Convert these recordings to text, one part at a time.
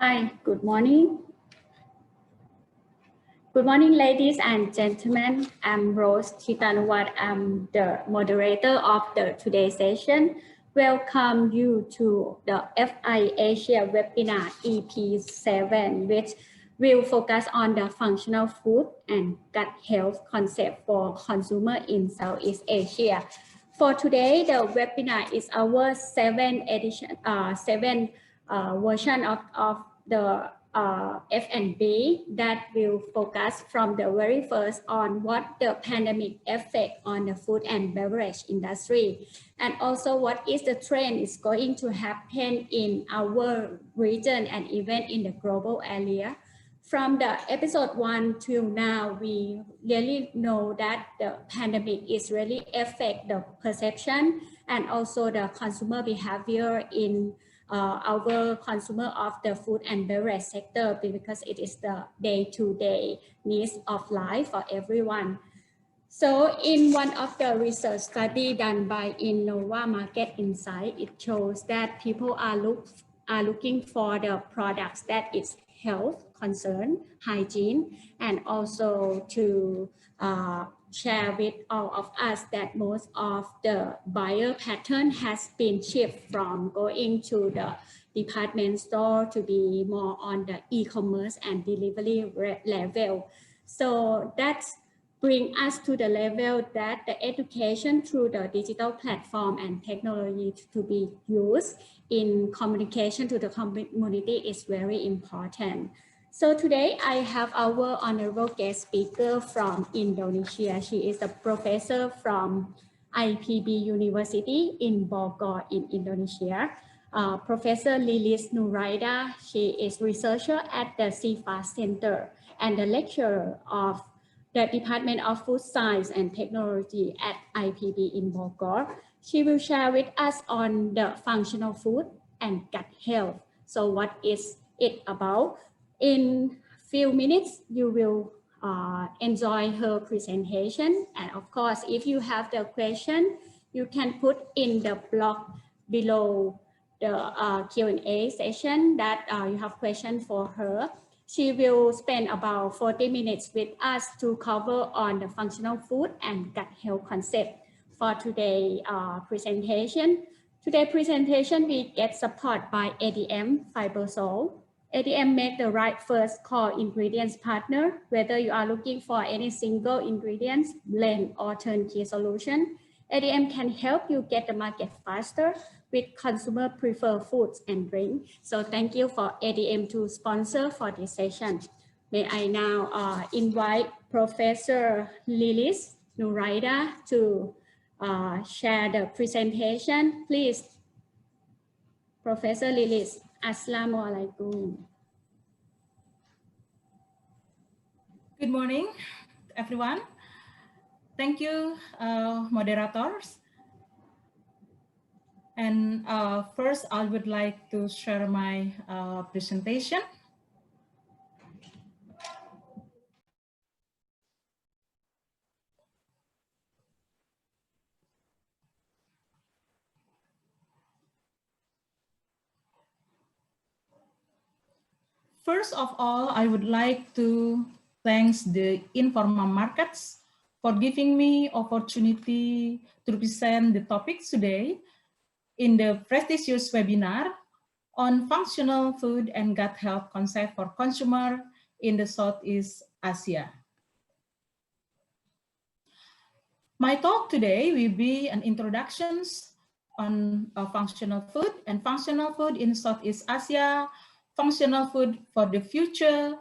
Hi, good morning. Good morning, ladies and gentlemen. I'm Rose Chitanwat. I'm the moderator of the today's session. Welcome you to the FI Asia webinar EP7, which will focus on the functional food and gut health concept for consumer in Southeast Asia. For today, the webinar is our seventh version of the F&B that will focus from the very first on what the pandemic effect on the food and beverage industry, and also what is the trend is going to happen in our region and even in the global area. From the episode 1 till now, we really know that the pandemic is really affect the perception and also the consumer behavior in our consumer of the food and beverage sector, because it is the day-to-day needs of life for everyone. So in one of the research study done by Innova Market Insight, it shows that people are looking for the products that is health concern, hygiene, and also to share with all of us that most of the buyer pattern has been shifted from going to the department store to be more on the e-commerce and delivery level. So that's bring us to the level that the education through the digital platform and technology to be used in communication to the community is very important. So today I have our honorable guest speaker from Indonesia. She is a professor from IPB University in Bogor in Indonesia. Professor Lilis Nuraida, she is researcher at the CFA Center and the lecturer of the Department of Food Science and Technology at IPB in Bogor. She will share with us on the functional food and gut health. So what is it about? In few minutes, you will enjoy her presentation. And of course, if you have the question, you can put in the blog below the Q&A session that you have question for her. She will spend about 40 minutes with us to cover on the functional food and gut health concept for today's presentation. Today's presentation, we get support by ADM Fibersol. ADM make the right first call ingredients partner, whether you are looking for any single ingredients, blend or turnkey solution. ADM can help you get the market faster with consumer preferred foods and drink. So thank you for ADM to sponsor for this session. May I now invite Professor Lilis Nuraida to share the presentation. Please, Professor Lilis. Assalamu alaikum. Good morning, everyone. Thank you, moderators. And first, I would like to share my presentation. First of all, I would like to thank the informal markets for giving me opportunity to present the topics today in the prestigious webinar on functional food and gut health concept for consumer in the Southeast Asia. My talk today will be an introduction on functional food and functional food in Southeast Asia, functional food for the future,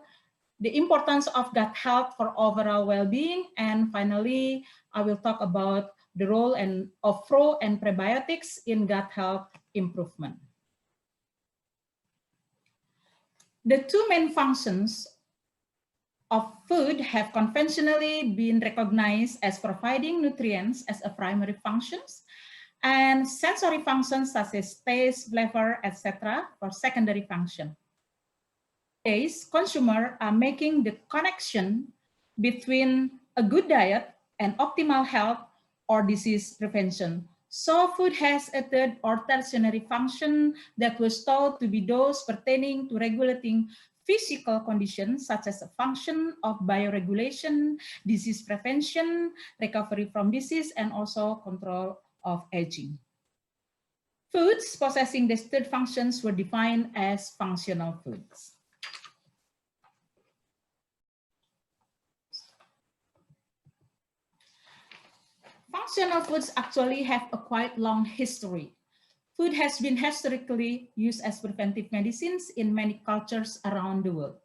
the importance of gut health for overall well-being, and finally, I will talk about the role of pro and prebiotics in gut health improvement. The two main functions of food have conventionally been recognized as providing nutrients as a primary functions, and sensory functions such as taste, flavor, etc. for secondary function. Nowadays, consumers are making the connection between a good diet and optimal health or disease prevention So food has a third or tertiary function that was thought to be those pertaining to regulating physical conditions such as a function of bioregulation, disease prevention, recovery from disease, and also control of aging. Foods possessing these third functions were defined as functional foods. Functional foods actually have a quite long history. Food has been historically used as preventive medicines in many cultures around the world.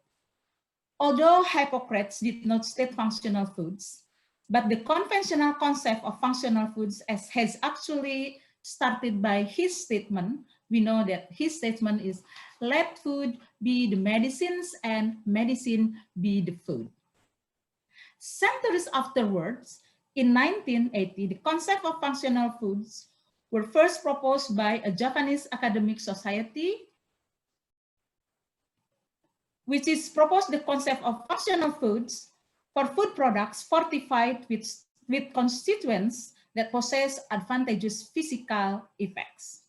Although Hippocrates did not state functional foods, but the conventional concept of functional foods has actually started by his statement. We know that his statement is, let food be the medicines and medicine be the food. Centuries afterwards, in 1980, the concept of functional foods were first proposed by a Japanese academic society, which is proposed the concept of functional foods for food products fortified with constituents that possess advantageous physical effects.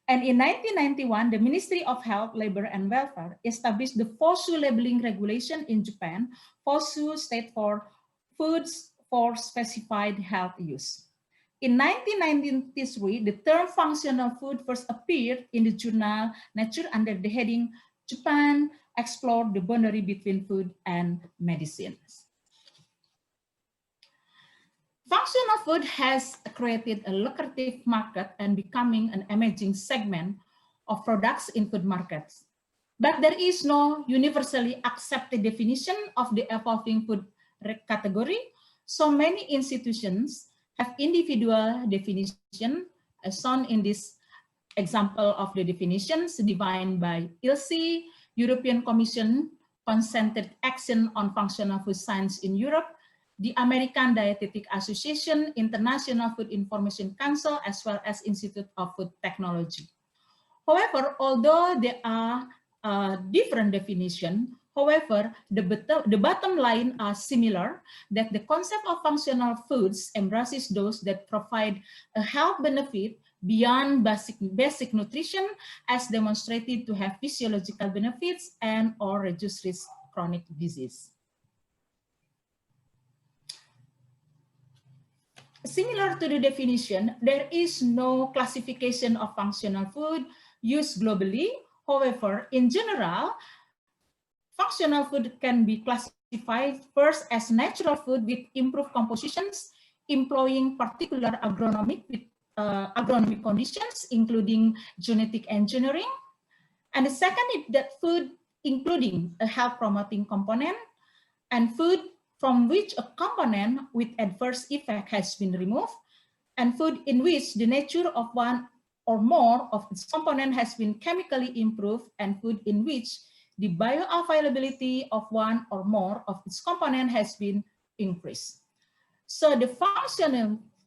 And in 1991, the Ministry of Health, Labor, and Welfare established the FOSU labeling regulation in Japan. FOSU stands for Foods for Specified Health Use. In 1993, the term functional food first appeared in the journal Nature under the heading, Japan Explored the Boundary Between Food and Medicines. Functional food has created a lucrative market and becoming an emerging segment of products in food markets. But there is no universally accepted definition of the evolving food category. So many institutions have individual definition, as shown in this example of the definitions defined by ILSI, European Commission Concentrated Action on Functional Food Science in Europe, the American Dietetic Association, International Food Information Council, as well as Institute of Food Technology. However, although there are different definitions, however, the bottom line are similar, that the concept of functional foods embraces those that provide a health benefit beyond basic nutrition, as demonstrated to have physiological benefits and or reduce risk chronic disease. Similar to the definition, there is no classification of functional food used globally. However, in general, functional food can be classified first as natural food with improved compositions, employing particular agronomic conditions, including genetic engineering. And the second is that food including a health promoting component, and food from which a component with adverse effect has been removed, and food in which the nature of one or more of its component has been chemically improved, and food in which the bioavailability of one or more of its component has been increased. So the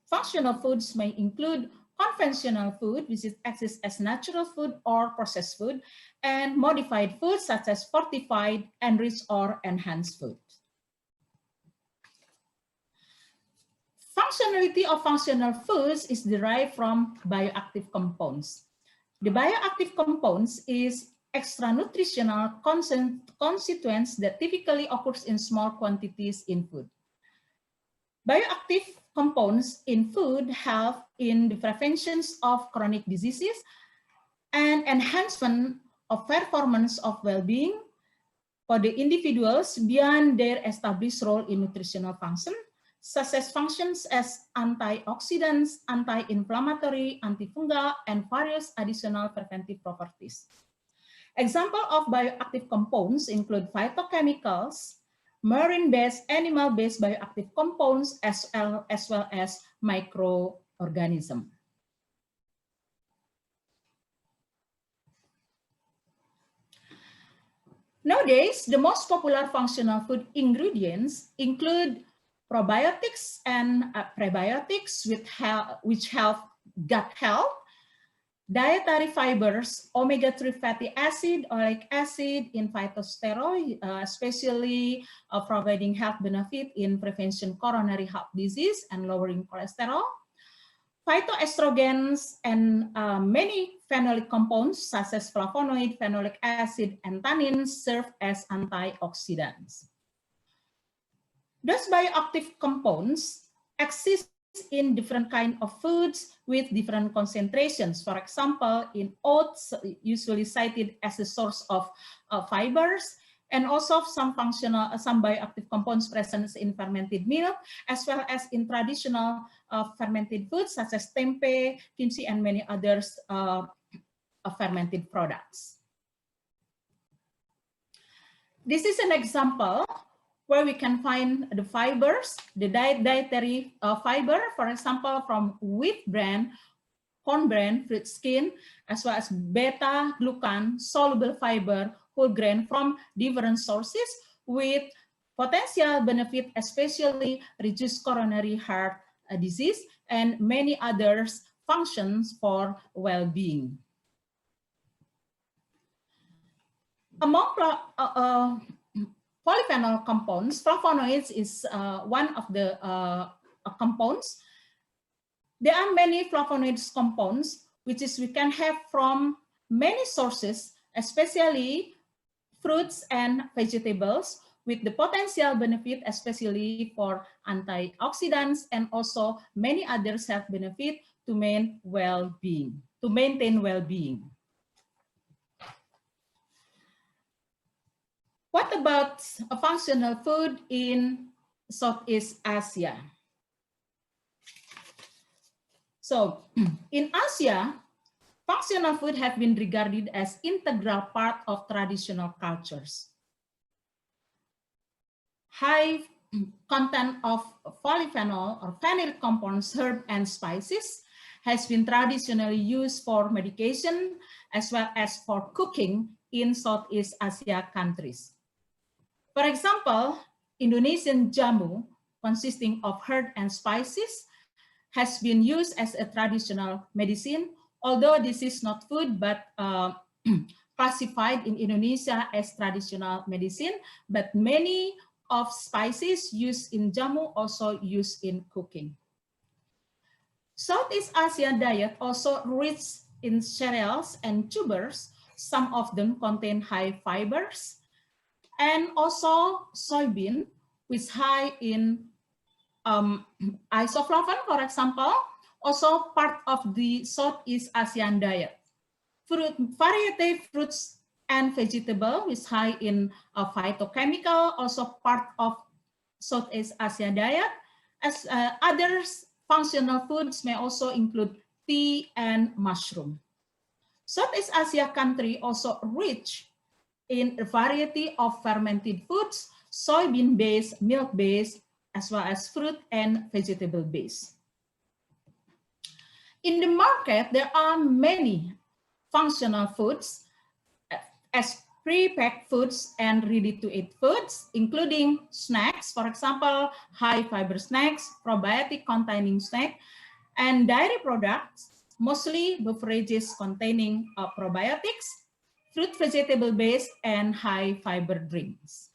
functional foods may include conventional food, which exists as natural food or processed food, and modified foods such as fortified, enriched, or enhanced food. Functionality of functional foods is derived from bioactive compounds. The bioactive compounds is extra nutritional constituents that typically occurs in small quantities in food. Bioactive compounds in food help in the prevention of chronic diseases and enhancement of performance of well-being for the individuals beyond their established role in nutritional function, such as functions as antioxidants, anti-inflammatory, antifungal, and various additional preventive properties. Examples of bioactive compounds include phytochemicals, marine-based, animal-based bioactive compounds, as well as microorganisms. Nowadays, the most popular functional food ingredients include probiotics and prebiotics, which help gut health, dietary fibers, omega-3 fatty acid, oleic acid in phytosterol, especially providing health benefit in prevention coronary heart disease and lowering cholesterol. Phytoestrogens and many phenolic compounds such as flavonoid, phenolic acid, and tannins serve as antioxidants. Those bioactive compounds exist in different kinds of foods with different concentrations. For example, in oats, usually cited as a source of fibers, and also some bioactive compounds present in fermented milk, as well as in traditional fermented foods such as tempeh, kimchi, and many others fermented products. This is an example where we can find the fibers, the dietary fiber, for example, from wheat bran, corn bran, fruit skin, as well as beta-glucan, soluble fiber, whole grain from different sources with potential benefit, especially reduced coronary heart disease and many others functions for well-being. Among polyphenol compounds, flavonoids is one of the compounds. There are many flavonoids compounds, which is we can have from many sources, especially fruits and vegetables, with the potential benefit, especially for antioxidants, and also many others have benefit to maintain well-being. What about a functional food in Southeast Asia? So in Asia, functional food have been regarded as integral part of traditional cultures. High content of polyphenol or phenolic compounds, herb and spices has been traditionally used for medication as well as for cooking in Southeast Asia countries. For example, Indonesian jamu, consisting of herb and spices, has been used as a traditional medicine, although this is not food, but classified in Indonesia as traditional medicine, but many of spices used in jamu also used in cooking. Southeast Asian diet also rich in cereals and tubers. Some of them contain high fibers, and also soybean, which high in isoflavone, for example, also part of the Southeast Asian diet. Variety fruits and vegetable is high in phytochemical, also part of Southeast Asian diet. As others functional foods may also include tea and mushroom. Southeast Asia country also rich in a variety of fermented foods, soybean-based, milk-based, as well as fruit and vegetable-based. In the market, there are many functional foods as pre-packed foods and ready-to-eat foods, including snacks, for example, high-fiber snacks, probiotic containing snack, and dairy products, mostly beverages containing probiotics, fruit vegetable-based, and high-fiber drinks.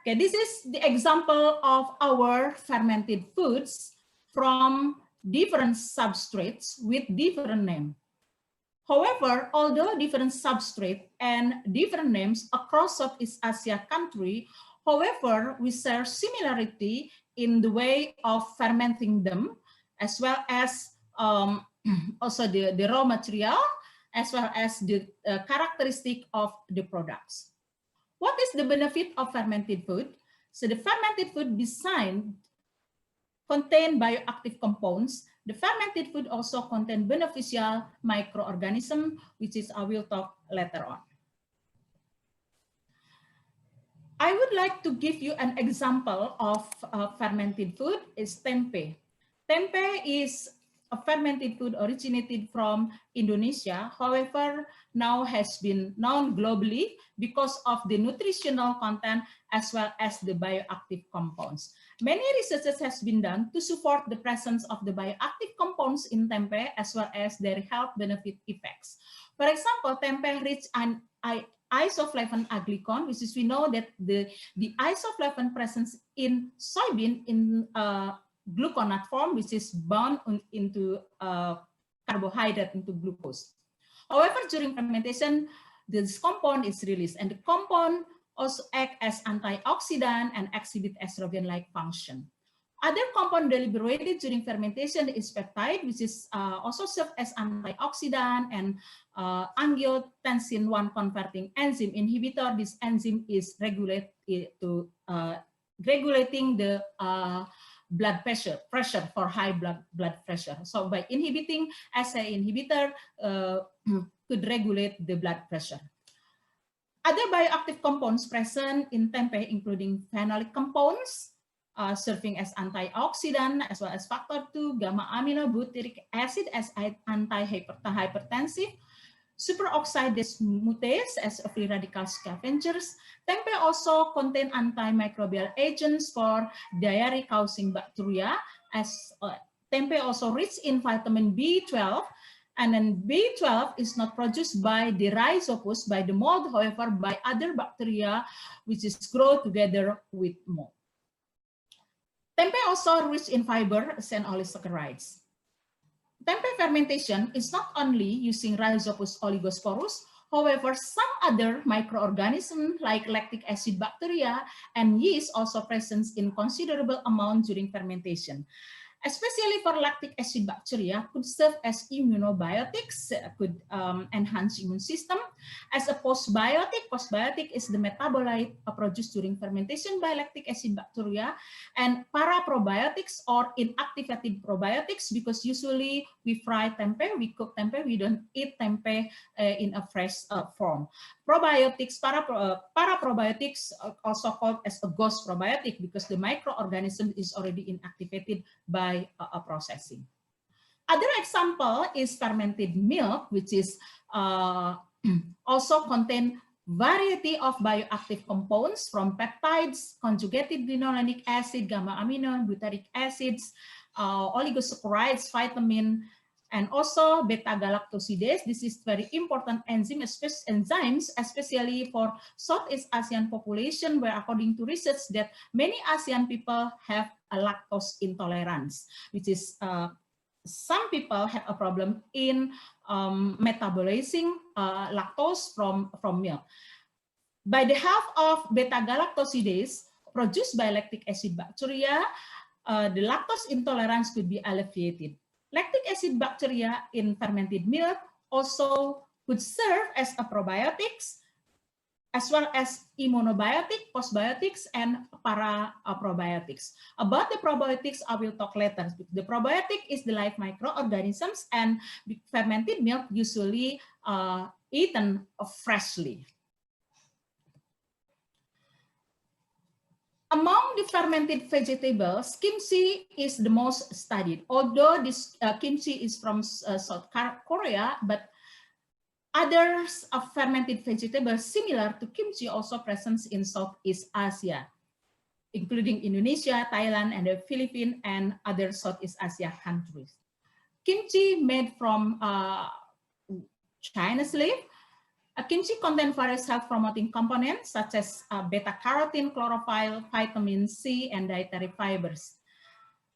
Okay, this is the example of our fermented foods from different substrates with different names. However, although different substrate and different names across Southeast Asia country, however, we share similarity in the way of fermenting them, as well as also the raw material, as well as the characteristic of the products. What is the benefit of fermented food? So the fermented food design contain bioactive compounds. The fermented food also contain beneficial microorganisms, which is I will talk later on. I would like to give you an example of fermented food is tempeh. Tempeh is a fermented food originated from Indonesia, however, now has been known globally because of the nutritional content as well as the bioactive compounds. Many researches has been done to support the presence of the bioactive compounds in tempeh as well as their health benefit effects. For example, tempeh rich an isoflavone aglycone, which is we know that the isoflavone presence in soybean in gluconate form, which is bound into carbohydrate, into glucose. However, during fermentation, this compound is released, and the compound also act as antioxidant and exhibit estrogen-like function. Other compound deliberated during fermentation is peptide, which is also serve as antioxidant and angiotensin 1 converting enzyme inhibitor. This enzyme is regulating the blood pressure for high blood pressure. So by inhibiting SA inhibitor could regulate the blood pressure. Other bioactive compounds present in tempeh, including phenolic compounds, serving as antioxidant, as well as factor 2, gamma aminobutyric acid as antihypertensive, superoxide dismutase as free radical scavengers. Tempeh also contain antimicrobial agents for diarrhea-causing bacteria, as tempeh also rich in vitamin B12, and then B12 is not produced by the rhizopus, by the mold, however, by other bacteria which is grow together with mold. Tempeh also rich in fiber and oligosaccharides. Tempeh fermentation is not only using Rhizopus oligosporus, however, some other microorganisms like lactic acid bacteria and yeast also present in considerable amount during fermentation. Especially for lactic acid bacteria, could serve as immunobiotics, could enhance immune system. As a postbiotic is the metabolite produced during fermentation by lactic acid bacteria, and paraprobiotics or inactivated probiotics, because usually we fry tempeh, we cook tempeh, we don't eat tempeh in a fresh form. Probiotics, paraprobiotics also called as a ghost probiotic because the microorganism is already inactivated by processing. Other example is fermented milk, which is also contain variety of bioactive compounds from peptides, conjugated linolenic acid, gamma amino, butyric acids, oligosaccharides, vitamin, and also beta-galactosidase. This is very important enzymes, especially for Southeast Asian population, where according to research that many ASEAN people have a lactose intolerance, which is some people have a problem in metabolizing lactose from milk. By the help of beta-galactosidase produced by lactic acid bacteria, the lactose intolerance could be alleviated. Lactic acid bacteria in fermented milk also could serve as a probiotics, as well as immunobiotic, postbiotics, and paraprobiotics. About the probiotics, I will talk later. The probiotic is the live microorganisms, and fermented milk usually eaten freshly. Among the fermented vegetables, kimchi is the most studied. Although this kimchi is from South Korea, but others of fermented vegetables similar to kimchi also present in Southeast Asia, including Indonesia, Thailand, and the Philippines, and other Southeast Asia countries. Kimchi made from Chinese leaf. Kimchi contains various health-promoting components such as beta-carotene, chlorophyll, vitamin C, and dietary fibers.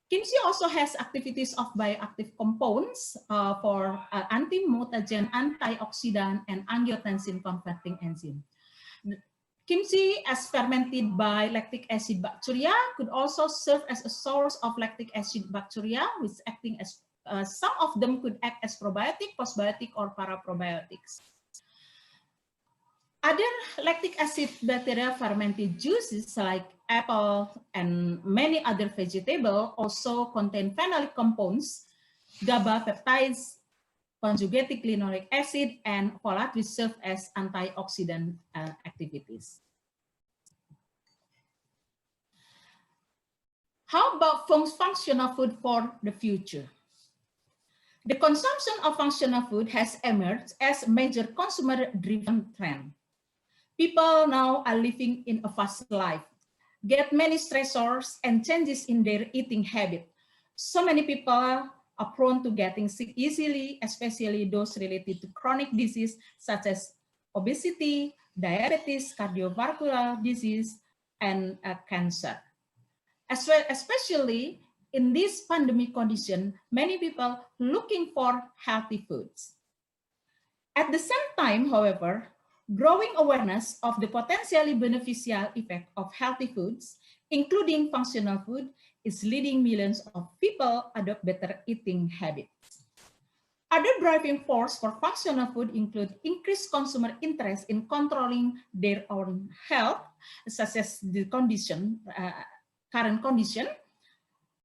Kimchi also has activities of bioactive compounds for anti-mutagen, antioxidant, and angiotensin-converting enzyme. Kimchi, as fermented by lactic acid bacteria, could also serve as a source of lactic acid bacteria, which acting as some of them could act as probiotic, postbiotic, or paraprobiotics. Other lactic acid bacteria fermented juices like apple and many other vegetables also contain phenolic compounds, GABA peptides, conjugated linoleic acid, and folate, which serve as antioxidant activities. How about functional food for the future? The consumption of functional food has emerged as a major consumer-driven trend. People now are living in a fast life, get many stressors and changes in their eating habit. So many people are prone to getting sick easily, especially those related to chronic disease such as obesity, diabetes, cardiovascular disease, and cancer. As well, especially in this pandemic condition, many people looking for healthy foods. At the same time, however, growing awareness of the potentially beneficial effect of healthy foods, including functional food, is leading millions of people adopt better eating habits. Other driving force for functional food include increased consumer interest in controlling their own health, such as the current condition,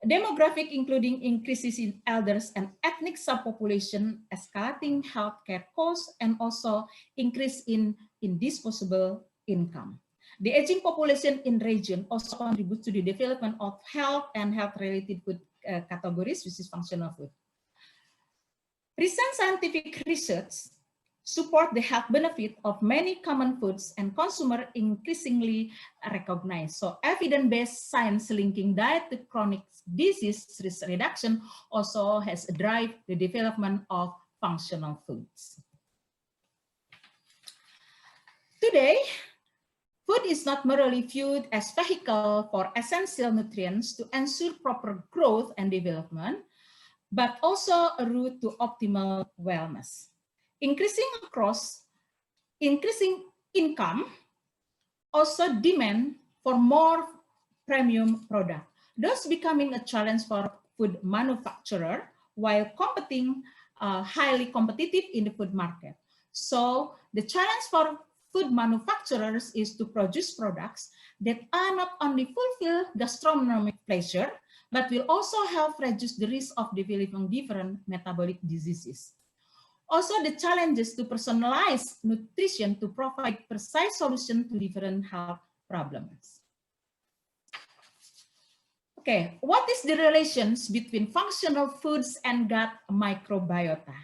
demographic including increases in elders and ethnic subpopulation, escalating healthcare costs, and also increase in disposable income. The aging population in region also contributes to the development of health and health-related food categories, which is functional food. Recent scientific research support the health benefit of many common foods and consumer increasingly recognize. So evidence-based science linking diet to chronic disease risk reduction also has driven the development of functional foods. Today, food is not merely viewed as vehicle for essential nutrients to ensure proper growth and development, but also a route to optimal wellness. Increasing income also demand for more premium product, thus becoming a challenge for food manufacturer while competing highly competitive in the food market. So the challenge for food manufacturers is to produce products that are not only fulfill gastronomic pleasure, but will also help reduce the risk of developing different metabolic diseases. Also, the challenges to personalize nutrition to provide precise solution to different health problems. Okay, what is the relations between functional foods and gut microbiota?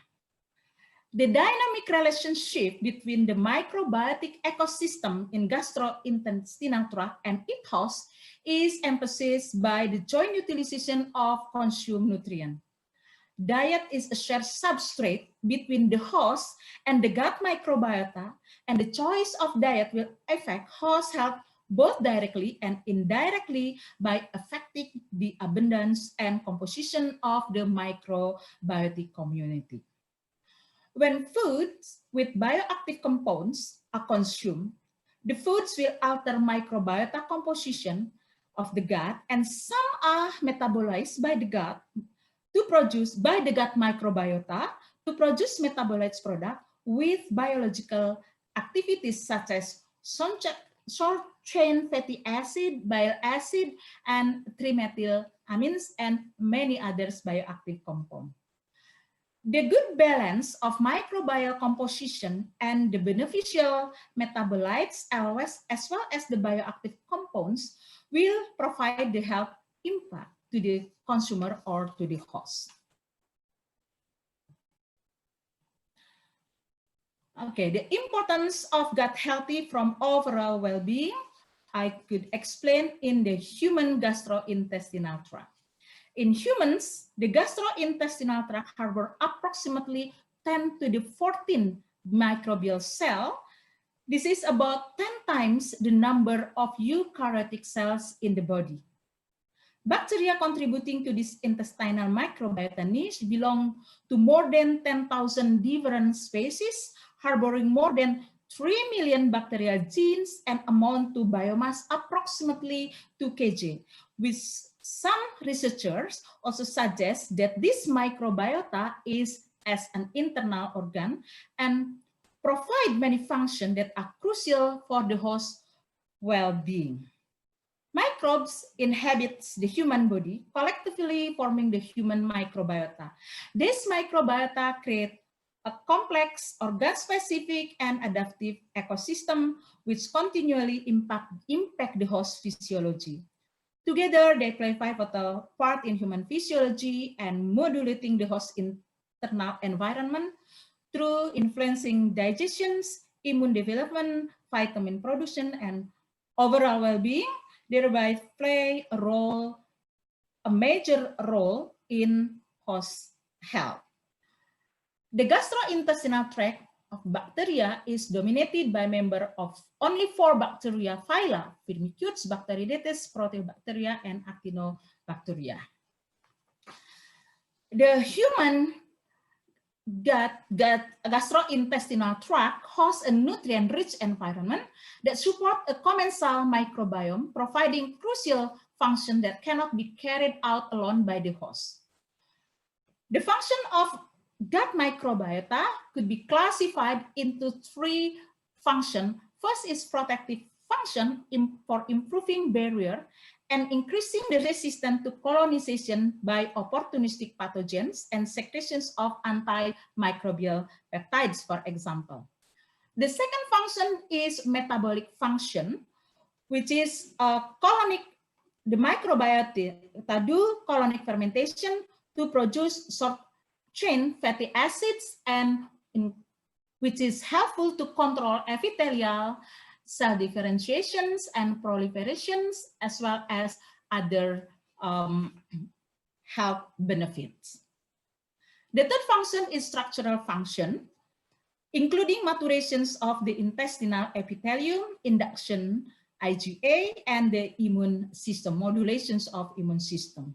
The dynamic relationship between the microbiotic ecosystem in gastrointestinal tract and its host is emphasized by the joint utilization of consumed nutrient. Diet is a shared substrate between the host and the gut microbiota, and the choice of diet will affect host health both directly and indirectly by affecting the abundance and composition of the microbiotic community. When foods with bioactive compounds are consumed, the foods will alter microbiota composition of the gut, and some are metabolized by the gut to produce by the gut microbiota to produce metabolized product with biological activities such as short-chain fatty acid, bile acid, and trimethylamines, and many others bioactive compounds. The good balance of microbial composition and the beneficial metabolites as well as the bioactive compounds will provide the health impact to the consumer or to the host. Okay, the importance of gut healthy from overall well-being, I could explain in the human gastrointestinal tract. In humans, the gastrointestinal tract harbor approximately 10 to the 14 microbial cells. This is about 10 times the number of eukaryotic cells in the body. Bacteria contributing to this intestinal microbiota niche belong to more than 10,000 different species, harboring more than 3 million bacterial genes and amount to biomass approximately 2 kg, which some researchers also suggest that this microbiota is as an internal organ and provide many functions that are crucial for the host well-being. Microbes inhabit the human body, collectively forming the human microbiota. This microbiota create a complex, organ-specific, and adaptive ecosystem which continually impact the host physiology. Together, they play a pivotal part in human physiology and modulating the host internal environment through influencing digestion, immune development, vitamin production, and overall well-being, thereby play a major role in host health. The gastrointestinal tract of bacteria is dominated by members of only 4 bacteria phyla: Firmicutes, Bacteroidetes, Proteobacteria, and Actinobacteria. The human gastrointestinal tract hosts a nutrient-rich environment that supports a commensal microbiome, providing crucial function that cannot be carried out alone by the host. The function of gut microbiota could be classified into three functions. First is protective function for improving barrier and increasing the resistance to colonization by opportunistic pathogens and secretions of antimicrobial peptides, for example. The second function is metabolic function, which is the microbiota do colonic fermentation to produce short-chain fatty acids, and which is helpful to control epithelial cell differentiations and proliferations, as well as other health benefits. The third function is structural function, including maturations of the intestinal epithelium, induction IgA, and the immune system, modulations of immune system.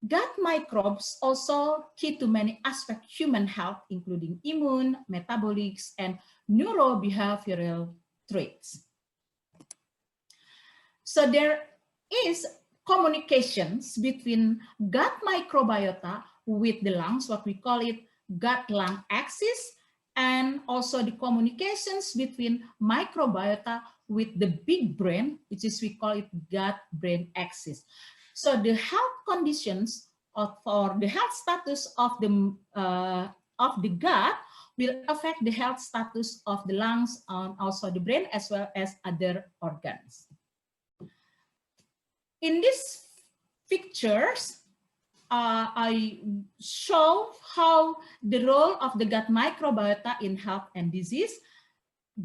Gut microbes also key to many aspects of human health, including immune, metabolics, and neurobehavioral traits. So there is communications between gut microbiota with the lungs, what we call it gut-lung axis, and also the communications between microbiota with the big brain, which is we call it gut-brain axis. So the health conditions or the health status of the gut will affect the health status of the lungs and also the brain, as well as other organs. In these pictures, I show how the role of the gut microbiota in health and disease.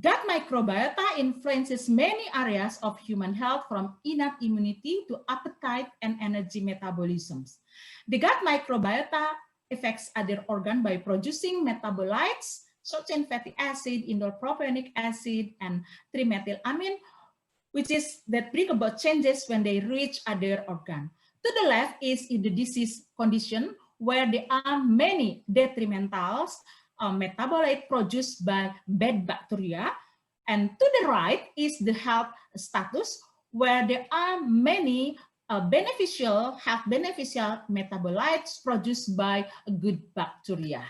Gut microbiota influences many areas of human health, from innate immunity to appetite and energy metabolisms. The gut microbiota affects other organs by producing metabolites, short-chain fatty acid, indole-propionic acid, and trimethylamine, which is that bring about changes when they reach other organs. To the left is in the disease condition, where there are many detrimental metabolites produced by bad bacteria. And to the right is the health status, where there are many beneficial metabolites produced by good bacteria.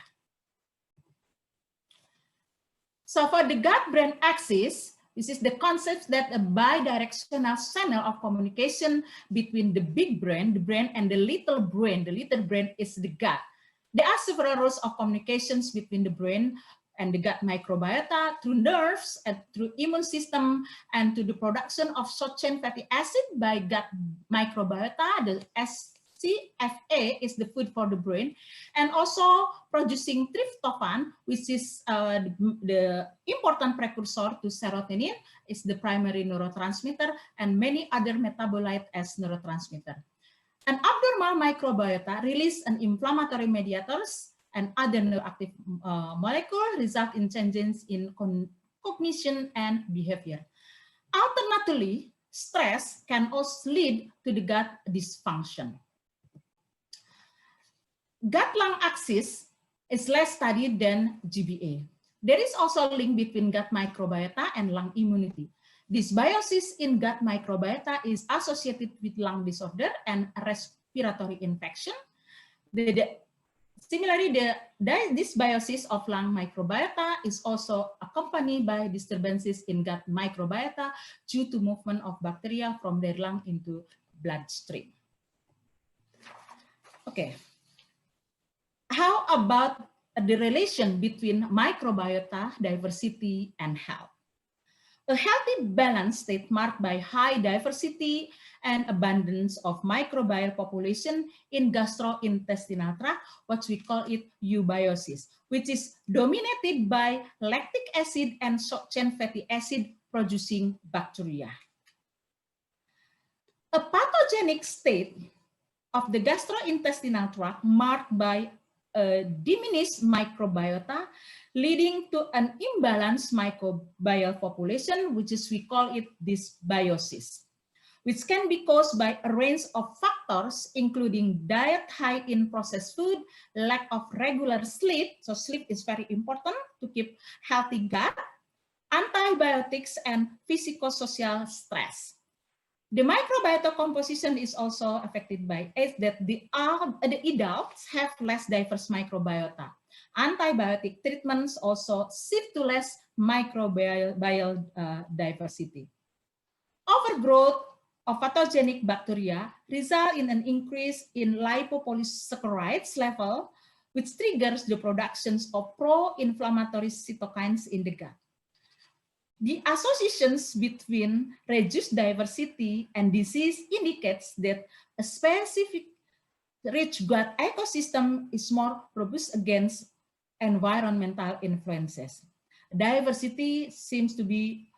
So for the gut-brain axis, this is the concept that a bidirectional channel of communication between the big brain, and the little brain. The little brain is the gut. There are several routes of communications between the brain and the gut microbiota through nerves and through immune system, and to the production of short-chain fatty acid by gut microbiota. The CFA is the food for the brain, and also producing tryptophan, which is the important precursor to serotonin, is the primary neurotransmitter, and many other metabolites as neurotransmitter. An abnormal microbiota release an inflammatory mediators and other neuroactive molecules, result in changes in cognition and behavior. Alternatively, stress can also lead to the gut dysfunction. Gut-lung axis is less studied than GBA. There is also a link between gut microbiota and lung immunity. Dysbiosis in gut microbiota is associated with lung disorder and respiratory infection. Similarly, the dysbiosis of lung microbiota is also accompanied by disturbances in gut microbiota due to movement of bacteria from their lung into bloodstream. Okay. How about the relation between microbiota, diversity, and health? A healthy balanced state marked by high diversity and abundance of microbial population in gastrointestinal tract, what we call it eubiosis, which is dominated by lactic acid and short-chain fatty acid producing bacteria. A pathogenic state of the gastrointestinal tract marked by a diminished microbiota, leading to an imbalanced microbial population, which is we call it dysbiosis. which can be caused by a range of factors, including diet high in processed food, lack of regular sleep, so sleep is very important to keep healthy gut, antibiotics, and physical-social stress. The microbiota composition is also affected by age, that the adults have less diverse microbiota. Antibiotic treatments also shift to less microbial diversity. Overgrowth of pathogenic bacteria result in an increase in lipopolysaccharides level, which triggers the production of pro-inflammatory cytokines in the gut. The associations between reduced diversity and disease indicates that a specific rich gut ecosystem is more robust against environmental influences. Diversity seems to be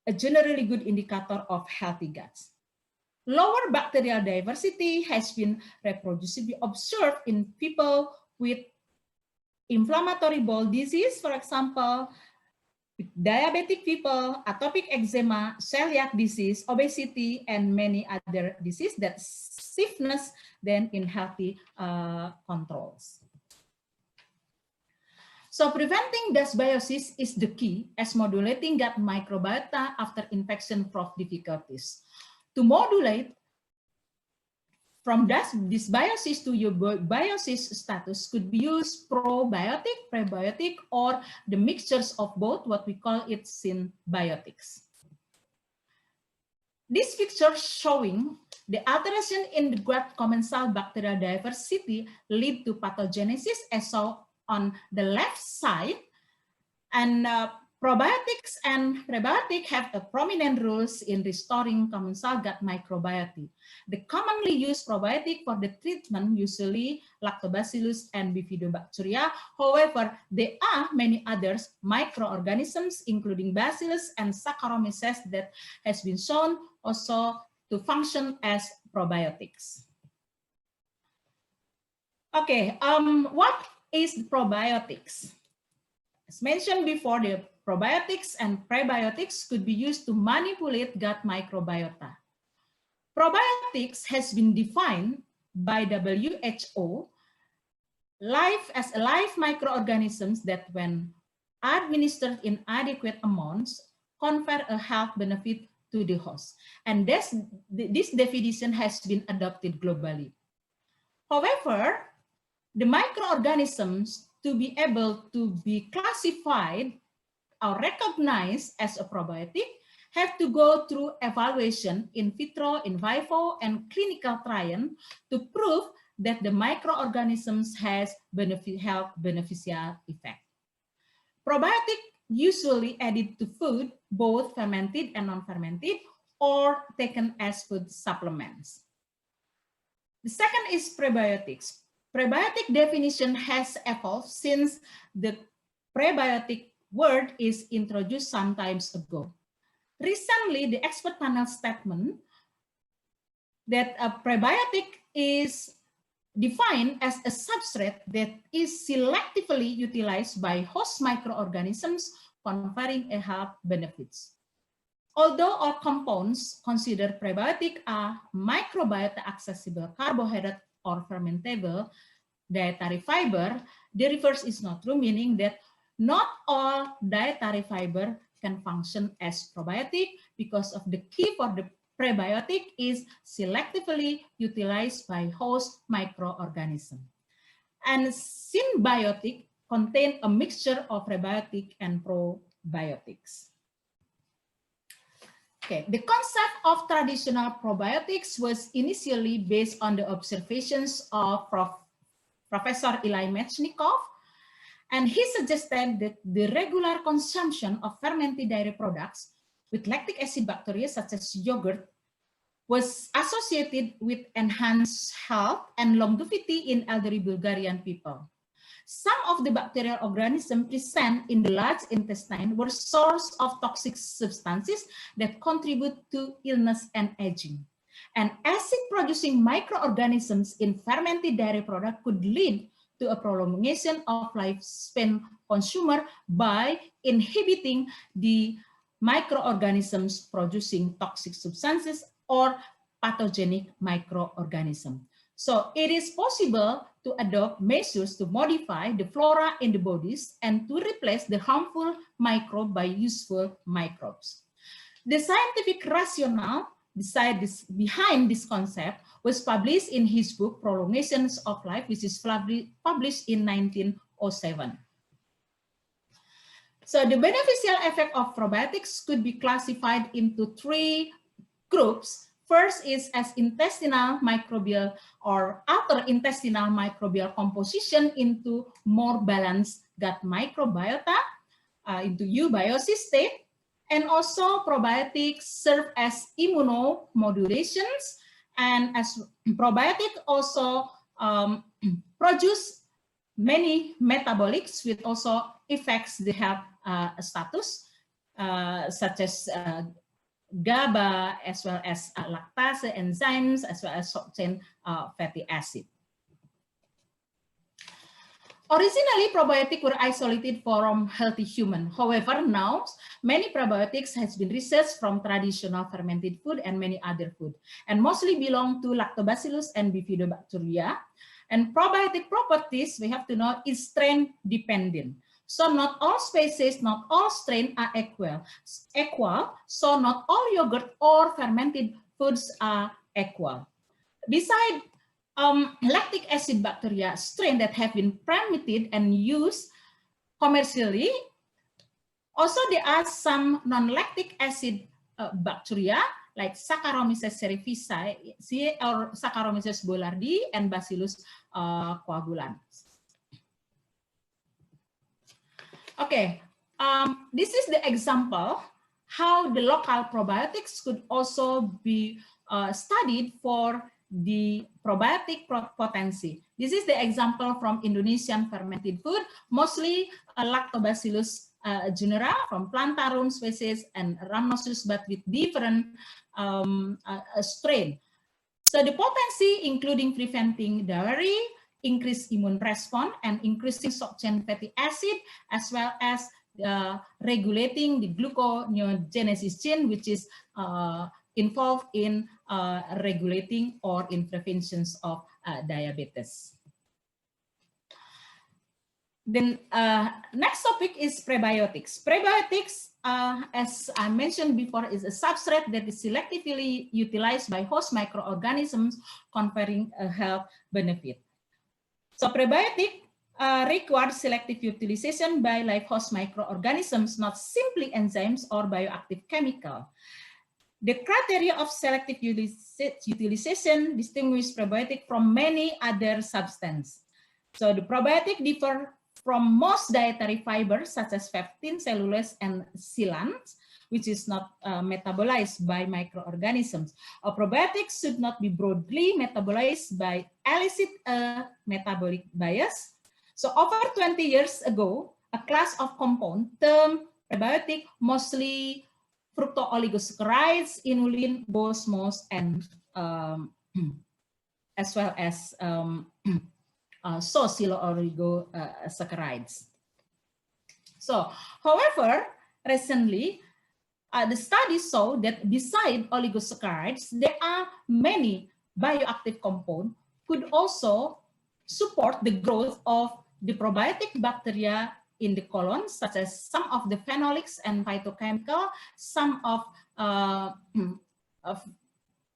a generally good indicator of healthy guts. Lower bacterial diversity has been reproducibly observed in people with inflammatory bowel disease, for example, diabetic people, atopic eczema, celiac disease, obesity, and many other diseases that stiffness than in healthy controls. So preventing dysbiosis is the key, as modulating gut microbiota after infection proves difficulties. To modulate from dysbiosis to eubiosis status could be used probiotic, prebiotic, or the mixtures of both, what we call it symbiotics. This picture showing the alteration in the gut commensal bacterial diversity lead to pathogenesis, as shown on the left side, and probiotics and prebiotic have a prominent roles in restoring commensal gut microbiota. The commonly used probiotic for the treatment usually lactobacillus and bifidobacteria. However, there are many others microorganisms, including bacillus and saccharomyces, that has been shown also to function as probiotics. Okay, what is probiotics? As mentioned before, the probiotics and prebiotics could be used to manipulate gut microbiota. Probiotics has been defined by WHO as live microorganisms that, when administered in adequate amounts, confer a health benefit to the host. And this definition has been adopted globally. However, the microorganisms to be able to be classified or recognized as a probiotic have to go through evaluation in vitro, in vivo, and clinical trial to prove that the microorganisms has health beneficial effect. Probiotic usually added to food, both fermented and non-fermented, or taken as food supplements. The second is prebiotics. Prebiotic definition has evolved since the prebiotic word is introduced some time ago. Recently, the expert panel statement that a prebiotic is defined as a substrate that is selectively utilized by host microorganisms, conferring a health benefits. Although all compounds considered prebiotic are microbiota accessible carbohydrate or fermentable dietary fiber, the reverse is not true, meaning that not all dietary fiber can function as probiotic, because of the key for the prebiotic is selectively utilized by host microorganism. And symbiotic contain a mixture of prebiotic and probiotics. Okay, the concept of traditional probiotics was initially based on the observations of Professor Eli Metchnikov, and he suggested that the regular consumption of fermented dairy products with lactic acid bacteria, such as yogurt, was associated with enhanced health and longevity in elderly Bulgarian people. Some of the bacterial organisms present in the large intestine were source of toxic substances that contribute to illness and aging. And acid-producing microorganisms in fermented dairy product could lead to a prolongation of lifespan consumer by inhibiting the microorganisms producing toxic substances or pathogenic microorganism. So it is possible to adopt measures to modify the flora in the bodies and to replace the harmful microbe by useful microbes. The scientific rationale behind this concept was published in his book Prolongations of Life, which is published in 1907. So the beneficial effect of probiotics could be classified into three groups. First is as intestinal microbial or alter intestinal microbial composition into more balanced gut microbiota, into eubiosis state. And also probiotics serve as immunomodulations, and as probiotic also produce many metabolics with also affects the health status, such as GABA, as well as lactase enzymes, as well as short-chain fatty acid. Originally, probiotics were isolated from healthy human. However, now many probiotics has been researched from traditional fermented food and many other food, and mostly belong to lactobacillus and bifidobacteria. And probiotic properties, we have to know, is strain dependent. So not all species, not all strain are equal. So not all yogurt or fermented foods are equal. Besides lactic acid bacteria strain that have been permitted and used commercially, also there are some non-lactic acid bacteria like Saccharomyces cerevisiae or Saccharomyces boulardii and Bacillus coagulans. Okay, this is the example how the local probiotics could also be studied for the probiotic potency. This is the example from Indonesian fermented food, mostly Lactobacillus genera from Plantarum species and Rhamnosus, but with different strain. So the potency including preventing diarrhea, increased immune response, and increasing short-chain fatty acid, as well as regulating the gluconeogenesis gene, which is involved in regulating or in preventions of diabetes. Then next topic is prebiotics. Prebiotics, as I mentioned before, is a substrate that is selectively utilized by host microorganisms, conferring a health benefit. So prebiotic requires selective utilization by live host microorganisms, not simply enzymes or bioactive chemical. The criteria of selective utilization distinguish probiotic from many other substances. So the probiotic differ from most dietary fibers such as pectin, cellulose, and silans, which is not metabolized by microorganisms. A probiotic should not be broadly metabolized by elicit metabolic bias. So over 20 years ago, a class of compound termed prebiotic, mostly fructooligosaccharides, inulin, gosmos, and as well as oligosaccharides. So, however, recently, the studies show that beside oligosaccharides, there are many bioactive compounds could also support the growth of the probiotic bacteria in the colon, such as some of the phenolics and phytochemical, some of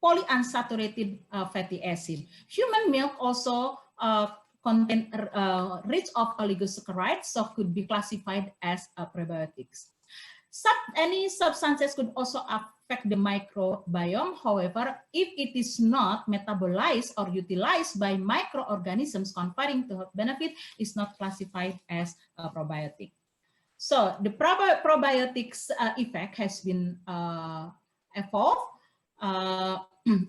polyunsaturated fatty acid. Human milk also contain rich of oligosaccharides, so could be classified as prebiotics. Any substances could also affect the microbiome. However, if it is not metabolized or utilized by microorganisms conferring to health benefit, is not classified as a probiotic. So the probiotics effect has been evolved.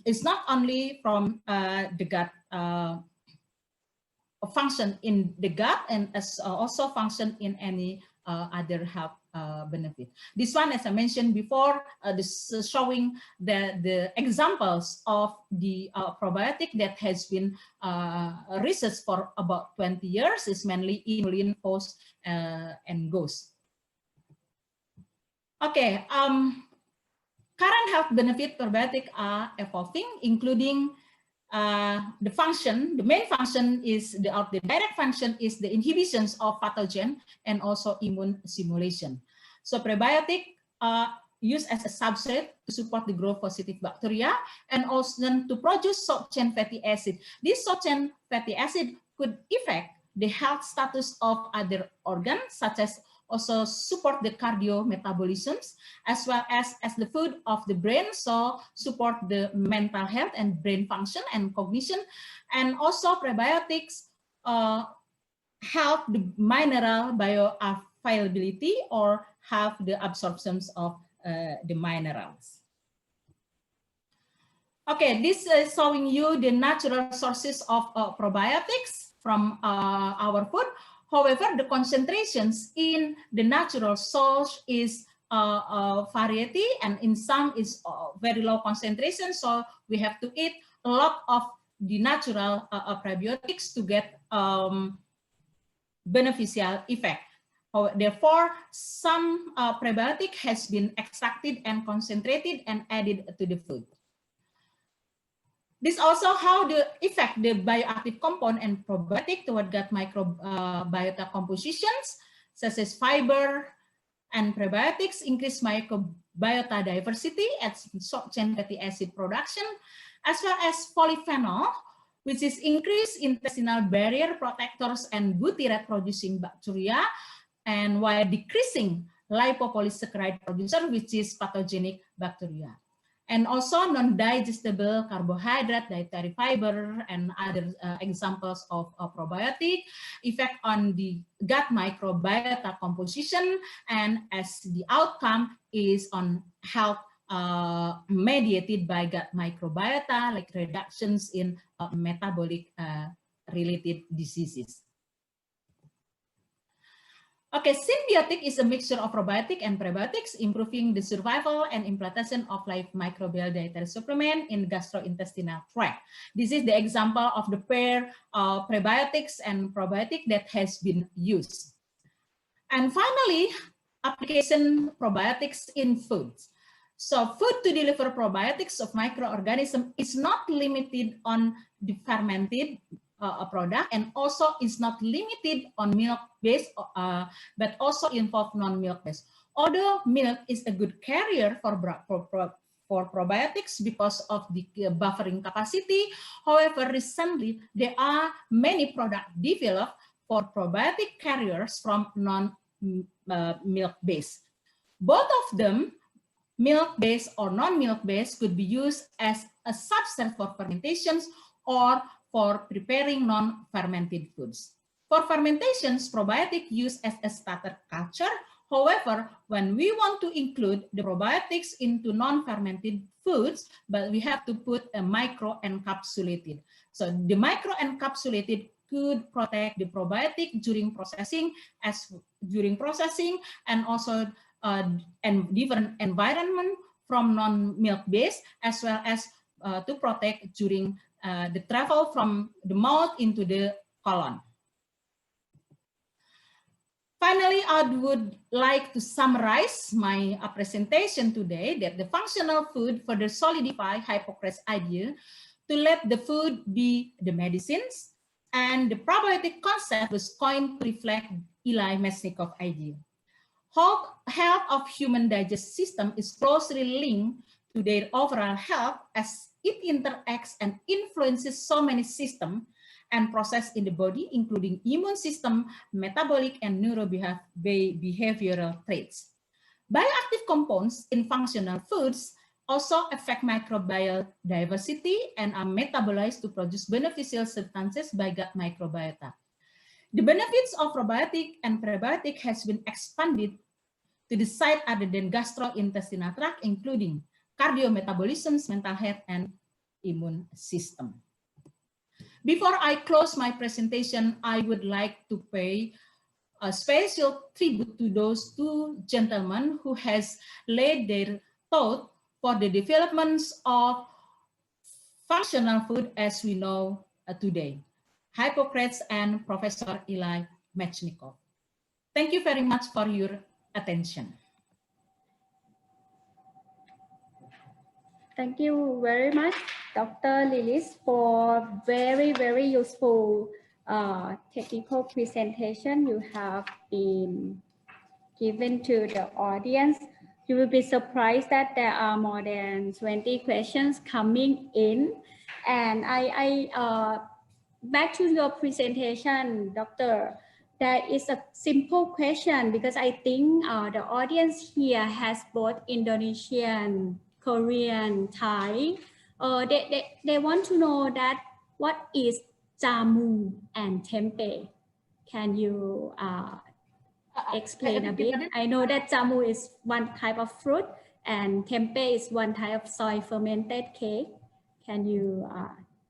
It's not only from the gut function in the gut, and as also function in any other health benefit. This one, as I mentioned before, this is showing the examples of the probiotic that has been researched for about 20 years, is mainly inulin, host, and GOS. Okay, Current health benefit probiotic are evolving, including the main function is the direct function is the inhibitions of pathogen and also immune stimulation. So prebiotic used as a substrate to support the growth positive bacteria and also to produce short chain fatty acid. This short chain fatty acid could affect the health status of other organs, such as also support the cardio metabolisms as well as the food of the brain, so support the mental health and brain function and cognition. And also prebiotics help the mineral bioavailability or have the absorptions of the minerals. Okay, this is showing you the natural sources of probiotics from our food. However, the concentrations in the natural source is variety, and in some is very low concentration. So we have to eat a lot of the natural prebiotics to get beneficial effect. Therefore, some prebiotic has been extracted and concentrated and added to the food. This also how the effect the bioactive compound and probiotic toward gut microbiota compositions, such as fiber and prebiotics increase microbiota diversity at short chain fatty acid production, as well as polyphenol, which is increased intestinal barrier protectors and butyrate producing bacteria, and while decreasing lipopolysaccharide producer, which is pathogenic bacteria. And also non-digestible carbohydrate, dietary fiber, and other examples of probiotic effect on the gut microbiota composition, and as the outcome is on health mediated by gut microbiota, like reductions in metabolic related diseases. Okay, symbiotic is a mixture of probiotic and prebiotics, improving the survival and implantation of live microbial dietary supplement in gastrointestinal tract. This is the example of the pair of prebiotics and probiotic that has been used. And finally, application probiotics in foods. So food to deliver probiotics of microorganism is not limited on the fermented product, and also is not limited on milk-based, but also involve non-milk-based. Although milk is a good carrier for probiotics because of the buffering capacity, however, recently there are many products developed for probiotic carriers from non-milk-based. Both of them, milk-based or non-milk-based, could be used as a substrate for fermentations or for preparing non-fermented foods. For fermentations, probiotic used as a starter culture. However, when we want to include the probiotics into non-fermented foods, but we have to put a micro-encapsulated. So the micro-encapsulated could protect the probiotic during processing, and also different environment from non-milk-based, as well as to protect during the travel from the mouth into the colon. Finally, I would like to summarize my presentation today that the functional food further solidify Hippocrates' idea to let the food be the medicines, and the probiotic concept was coined to reflect Eli Mesnikov's idea. Health of human digestive system is closely linked to their overall health, as it interacts and influences so many systems and processes in the body, including immune system, metabolic, and neurobehavioral traits. Bioactive compounds in functional foods also affect microbial diversity and are metabolized to produce beneficial substances by gut microbiota. The benefits of probiotic and prebiotic has been expanded to the site other than gastrointestinal tract, including cardiometabolism, mental health, and immune system. Before I close my presentation, I would like to pay a special tribute to those two gentlemen who has laid their thought for the developments of functional food as we know today, Hippocrates and Professor Eli Mesnikov. Thank you very much for your attention. Thank you very much, Dr. Lilis, for very useful technical presentation you have been given to the audience. You will be surprised that there are more than 20 questions coming in. And back to your presentation, Doctor, there is a simple question because I think the audience here has both Indonesian, Korean, Thai. They want to know that what is jamu and tempeh? Can you explain a bit? I know that jamu is one type of fruit and tempeh is one type of soy fermented cake. Can you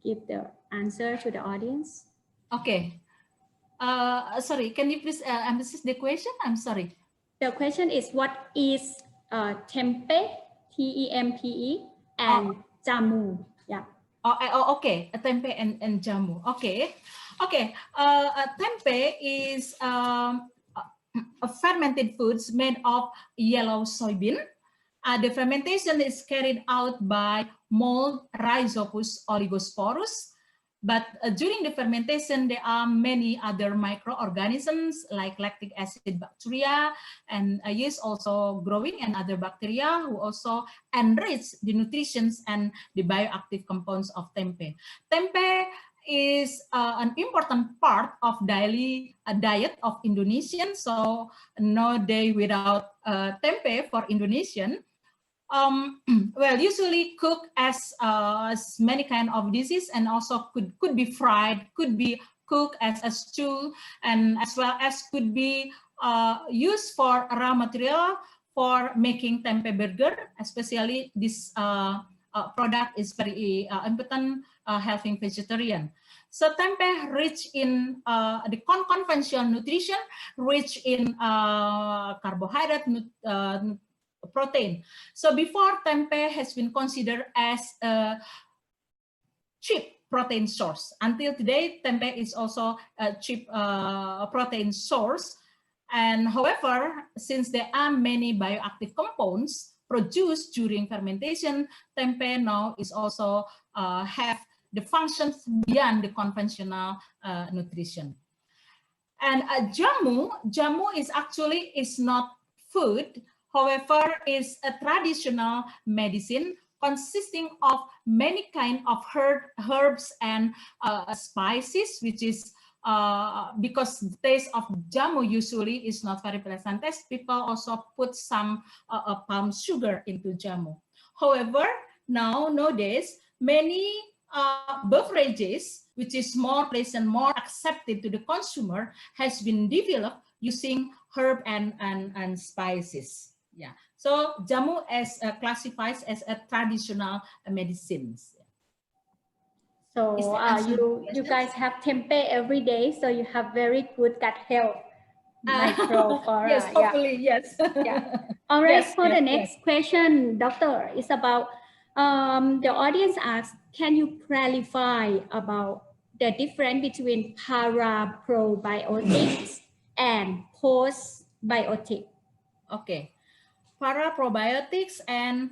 give the answer to the audience? Okay. Sorry, can you please emphasize the question? I'm sorry. The question is what is tempeh, T-E-M-P-E, and jamu? Yeah. Okay. Tempeh and jamu. Okay. Okay. Tempeh is a fermented foods made of yellow soybean. The fermentation is carried out by mold Rhizopus oligosporus. But during the fermentation, there are many other microorganisms like lactic acid bacteria and yeast also growing and other bacteria who also enrich the nutrition and the bioactive compounds of tempeh. Tempeh is an important part of daily diet of Indonesians. So no day without tempeh for Indonesian. Well, usually cooked as many kind of dishes and also could be fried, could be cooked as a stew, and as well as could be used for raw material for making tempeh burger. Especially this product is very important helping vegetarian. So tempeh rich in the conventional nutrition, rich in carbohydrate, protein. So before, tempeh has been considered as a cheap protein source. Until today, tempeh is also a cheap protein source. And however, since there are many bioactive compounds produced during fermentation, tempeh now is also have the functions beyond the conventional nutrition. And jamu is actually not food. However, is a traditional medicine consisting of many kind of herbs and spices, which is because the taste of jamu usually is not very pleasant taste. People also put some palm sugar into jamu. However, nowadays, many beverages, which is more pleasant, more accepted to the consumer, has been developed using herb and spices. Yeah, so jamu as classifies as a traditional medicines. So you guys have tempeh every day, so you have very good gut health. Microflora. Yes, hopefully, yeah. Yes. Yeah. All right. Yes, for the next question, Doctor, is about the audience asks, can you clarify about the difference between paraprobiotics and postbiotic? Okay. Paraprobiotics and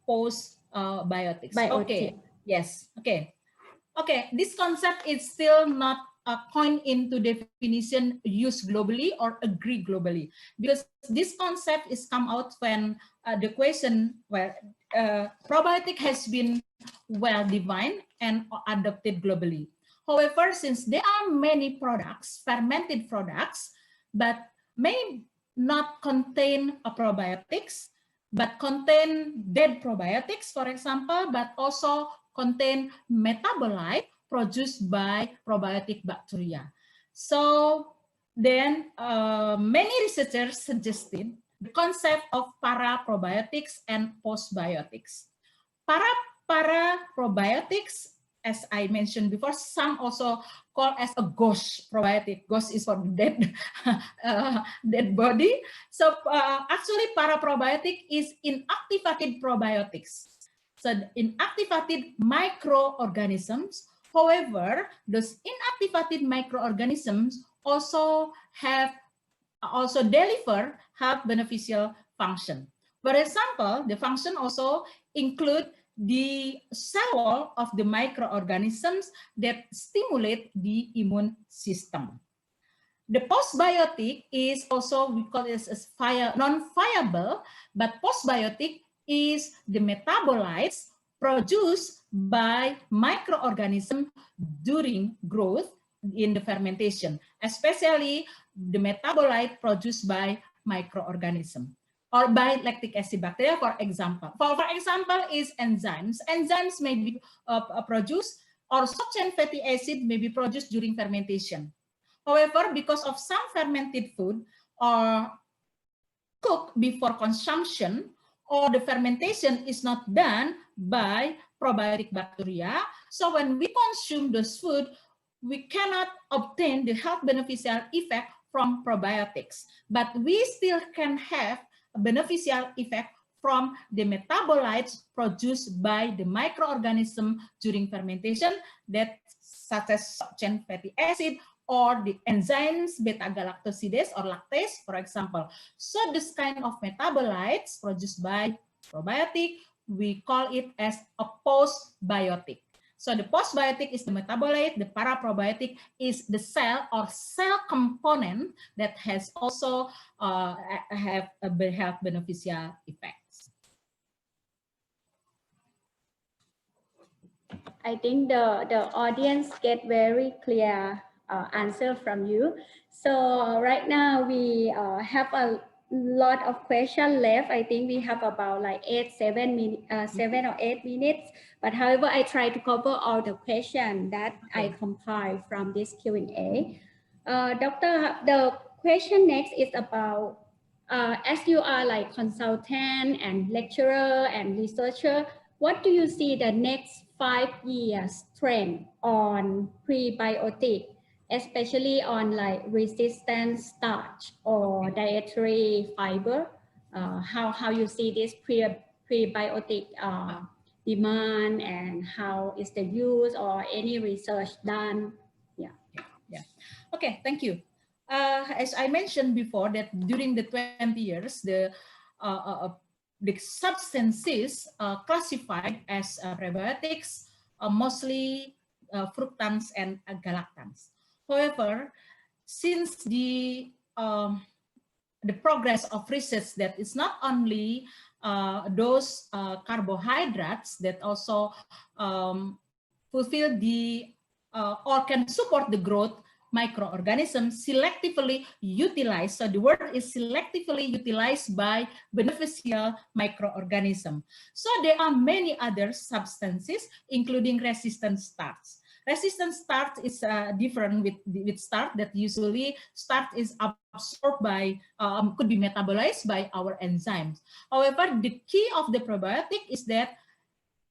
postbiotics. Okay. Yes. Okay. Okay. This concept is still not coined into definition used globally or agreed globally, because this concept is come out when the question where probiotic has been well defined and adopted globally. However, since there are many products, fermented products, but may not contain probiotics, but contain dead probiotics, for example, but also contain metabolite produced by probiotic bacteria. So then many researchers suggested the concept of paraprobiotics and postbiotics. Paraprobiotics, as I mentioned before, some also call as a ghost probiotic. Ghost is for dead, dead body. So actually paraprobiotic is inactivated probiotics. So inactivated microorganisms. However, those inactivated microorganisms also deliver health beneficial function. For example, the function also include the cell wall of the microorganisms that stimulate the immune system. The postbiotic is also, we call it as non-viable, but postbiotic is the metabolites produced by microorganisms during growth in the fermentation, especially the metabolite produced by microorganism or by lactic acid bacteria, for example. For example, is enzymes. Enzymes may be produced, or short-chain fatty acid may be produced during fermentation. However, because of some fermented food or cooked before consumption, or the fermentation is not done by probiotic bacteria, so when we consume those food, we cannot obtain the health beneficial effect from probiotics, but we still can have a beneficial effect from the metabolites produced by the microorganism during fermentation, that such as short-chain fatty acid or the enzymes beta-galactosidase or lactase, for example. So this kind of metabolites produced by probiotic, we call it as a postbiotic. So the postbiotic is the metabolite, the paraprobiotic is the cell or cell component that has also have a health beneficial effects. I think the audience get very clear answer from you. So right now we have a lot of questions left. I think we have about like 7 or 8 minutes. But however, I try to cover all the questions that I compiled from this Q&A. Doctor, the question next is about, as you are like consultant and lecturer and researcher, what do you see the next 5 years trend on prebiotic, especially on like resistant starch or dietary fiber? How you see this prebiotic demand, and how is the use or any research done? Yeah. Okay, thank you. As I mentioned before, that during the 20 years, the substances classified as prebiotics mostly fructans and galactans. However, since the progress of research, that is not only those carbohydrates that also fulfill the or can support the growth microorganisms selectively utilized. So the word is selectively utilized by beneficial microorganism. So there are many other substances, including resistant starch. Resistant starch is different with starch, that usually starch is absorbed by, could be metabolized by our enzymes. However, the key of the probiotic is that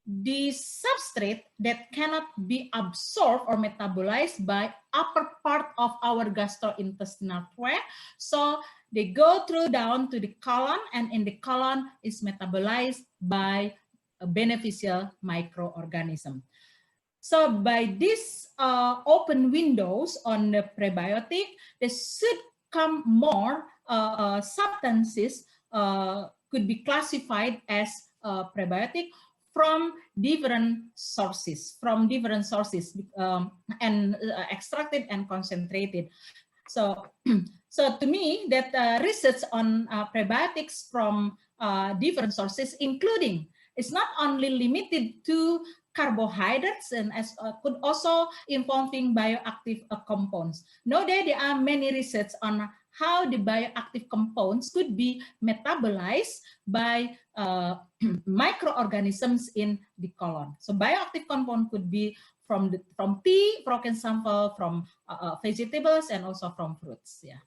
the substrate that cannot be absorbed or metabolized by upper part of our gastrointestinal tract. So they go through down to the colon, and in the colon is metabolized by a beneficial microorganism. So by these open windows on the prebiotic, there should come more substances could be classified as prebiotic from different sources, and extracted and concentrated. So, so to me, that research on prebiotics from different sources, including, it's not only limited to carbohydrates, and as could also involving bioactive compounds. Nowadays, there are many research on how the bioactive compounds could be metabolized by microorganisms in the colon. So bioactive compound could be from tea, for example, from vegetables, and also from fruits. Yeah.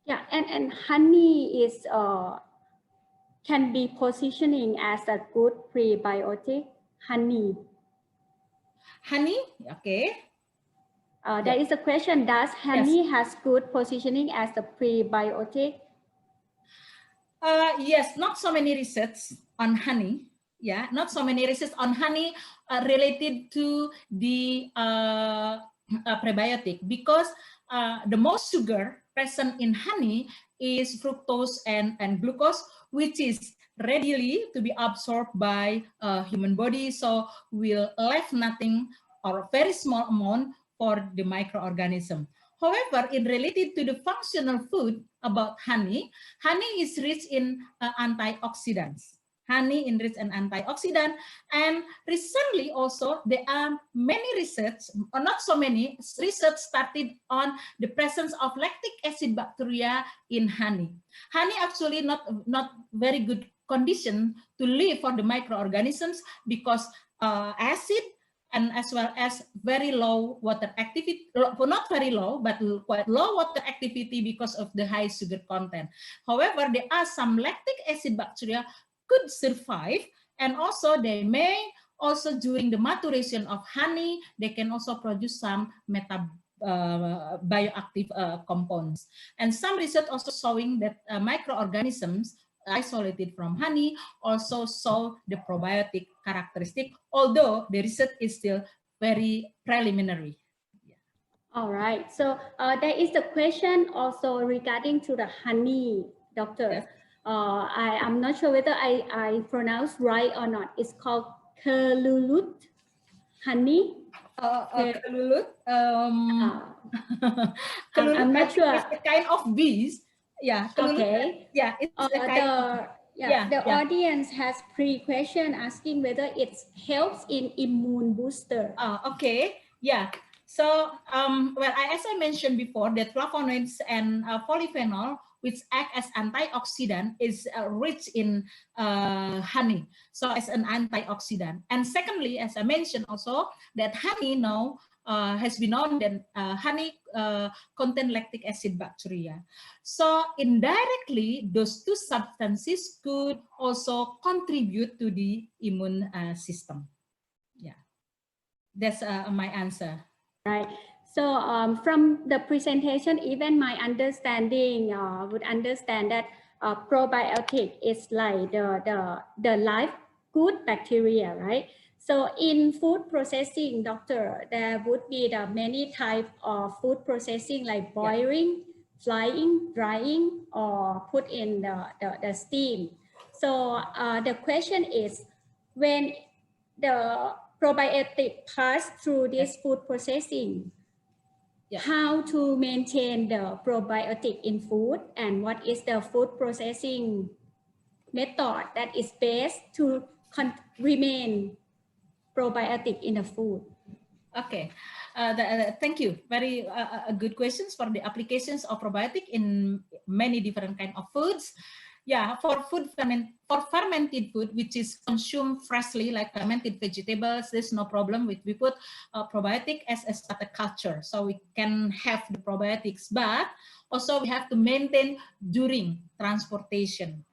Yeah, and honey is can be positioning as a good prebiotic. Honey. Okay. There is a question, does honey has good positioning as a prebiotic? Yes, not so many research on honey. Yeah, not so many research on honey related to the prebiotic, because the most sugar present in honey is fructose and glucose, which is readily to be absorbed by human body. So we'll left nothing or a very small amount for the microorganism. However, in related to the functional food about honey, honey is rich in antioxidants. Honey enriched in antioxidant, and recently also there are many research, or not so many, research started on the presence of lactic acid bacteria in honey. Honey actually not very good condition to live for the microorganisms because acid and as well as very low water activity, not very low, but quite low water activity because of the high sugar content. However, there are some lactic acid bacteria could survive, and also they may also during the maturation of honey, they can also produce some bioactive compounds. And some research also showing that microorganisms isolated from honey also show the probiotic characteristic, although the research is still very preliminary. All right, so there is a question also regarding to the honey, doctor. Yes. I'm not sure whether I pronounce right or not. It's called kelulut honey. Kelulut. Kelulut, I'm not sure. It's a kind of bees. Yeah. Kelulut, okay. Yeah, it's a kind of. The audience has pre-question asking whether it helps in immune booster. Okay. Yeah. So, well, as I mentioned before, that flavonoids and polyphenol, which act as antioxidant, is rich in honey. So, as an antioxidant. And secondly, as I mentioned also, that honey now has been known that honey contain lactic acid bacteria. So, indirectly, those two substances could also contribute to the immune system. Yeah. That's my answer. Right. So from the presentation, even my understanding would understand that probiotic is like the life good bacteria, right? So in food processing, doctor, there would be the many type of food processing like boiling, frying, drying, or put in the steam. So the question is, when the probiotic pass through this food processing, how to maintain the probiotic in food, and what is the food processing method that is best to remain probiotic in the food? Okay, thank you. Very good questions for the applications of probiotic in many different kind of foods. Yeah, for fermented food, which is consumed freshly, like fermented vegetables, there's no problem with we put probiotic as a starter culture, so we can have the probiotics. But also we have to maintain during transportation.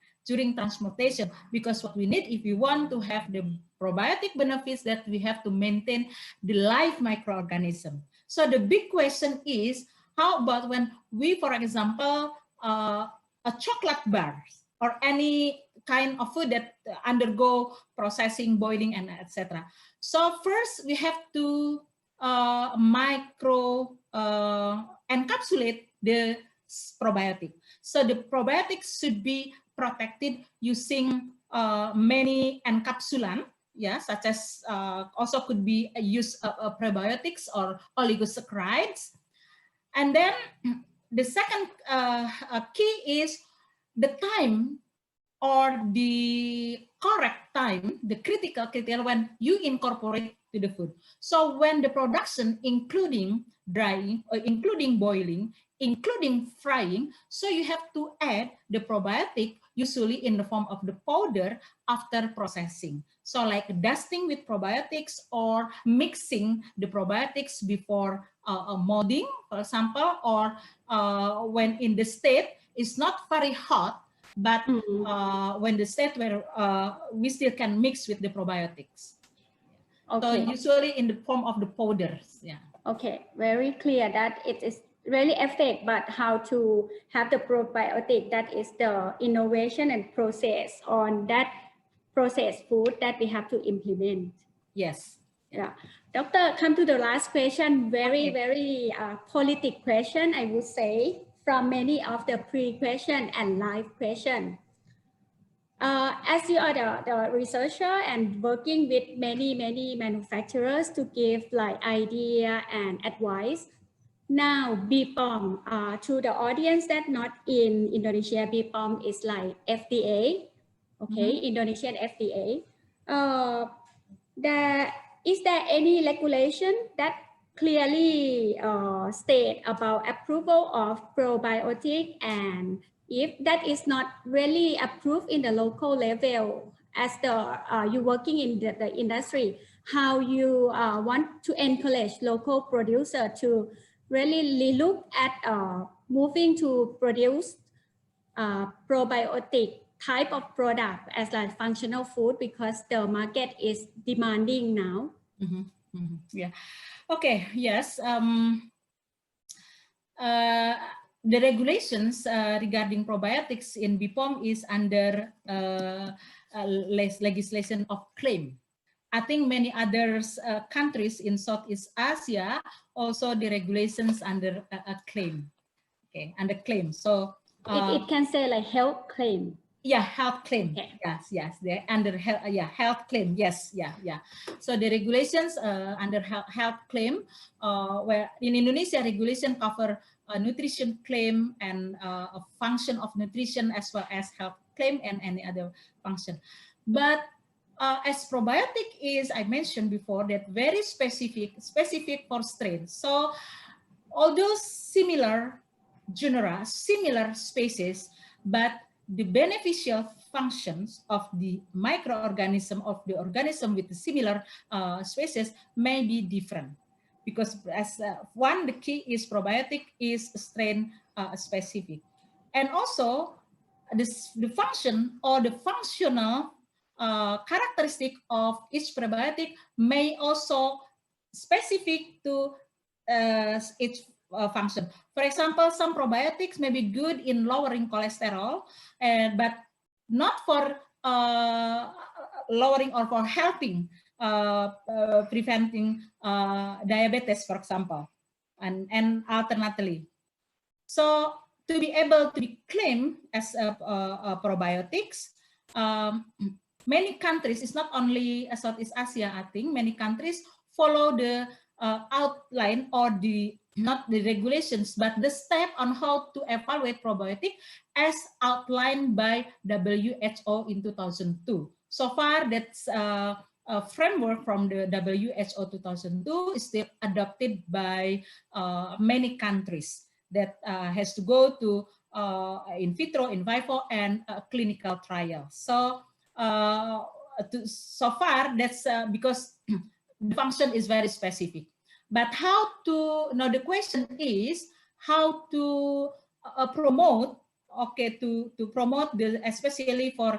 Because what we need if we want to have the probiotic benefits, that we have to maintain the live microorganism. So the big question is, how about when we, for example, a chocolate bar or any kind of food that undergo processing, boiling, and etc. So first we have to encapsulate the probiotic. So the probiotics should be protected using many encapsulant, such as also could be use prebiotics or oligosaccharides. And then the second key is the time, or the correct time, the critical when you incorporate to the food. So when the production, including drying, or including boiling, including frying, so you have to add the probiotic usually in the form of the powder after processing. So like dusting with probiotics or mixing the probiotics before molding, for example, or when in the state is not very hot, but when the state where we still can mix with the probiotics. Okay. So usually in the form of the powders. Yeah. Okay, very clear that it is really effective, but how to have the probiotic, that is the innovation and process on that processed food that we have to implement. Yes. Yeah, Doctor, come to the last question. Very politic question, I would say, from many of the pre-question and live question. As you are the researcher and working with many manufacturers to give like idea and advice. Now, BPOM, to the audience that not in Indonesia, BPOM is like FDA, okay, Indonesian FDA. Is there any regulation that clearly state about approval of probiotic, and if that is not really approved in the local level as you working in the industry, how you want to encourage local producer to really look at moving to produce probiotic type of product as like functional food, because the market is demanding now. Yeah. Okay. Yes. The regulations regarding probiotics in BPOM is under legislation of claim. I think many other countries in Southeast Asia also the regulations under a claim. Okay, under claim. So it can say like health claim. Yeah, health claim. Okay. Yes, they're under health. Yeah, health claim. Yes, yeah. So the regulations under health claim, where in Indonesia regulation cover nutrition claim and a function of nutrition as well as health claim and any other function. But as probiotic is, I mentioned before, that very specific for strains. So although similar genera, similar species, but the beneficial functions of the microorganism of the organism with the similar species may be different, because as one, the key is probiotic is strain specific, and also the function or the functional characteristic of each probiotic may also specific to its function. For example, some probiotics may be good in lowering cholesterol, but not for lowering or for helping preventing diabetes, for example, and alternately. So to be able to be claimed as probiotics, many countries, it's not only Southeast Asia, I think many countries follow the outline or not the regulations, but the step on how to evaluate probiotic as outlined by WHO in 2002. So far, that's a framework from the WHO 2002 is still adopted by many countries that has to go to in vitro, in vivo, and clinical trial. So so far, that's because the function is very specific. But how to, now the question is how to promote, okay, to promote the, especially for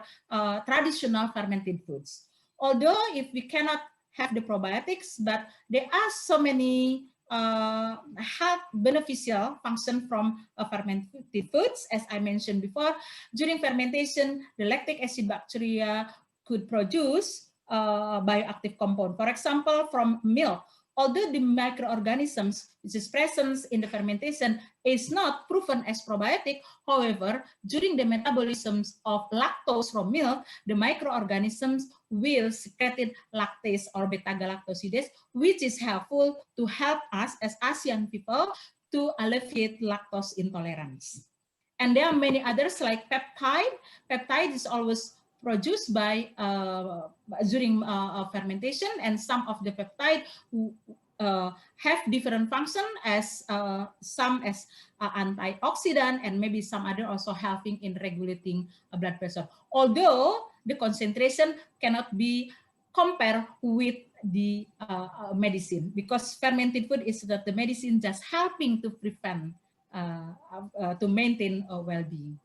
traditional fermented foods. Although if we cannot have the probiotics, but there are so many health beneficial function from fermented foods, as I mentioned before. During fermentation, the lactic acid bacteria could produce bioactive compound. For example, from milk, although the microorganisms which is present in the fermentation is not proven as probiotic, however, during the metabolisms of lactose from milk, the microorganisms will secrete lactase or beta-galactosidase, which is helpful to help us as Asian people to alleviate lactose intolerance. And there are many others like peptide. Peptide is always produced by during fermentation, and some of the peptide have different function, as some as antioxidant, and maybe some other also helping in regulating blood pressure. Although the concentration cannot be compared with the medicine, because fermented food is that the medicine just helping to prevent to maintain well-being.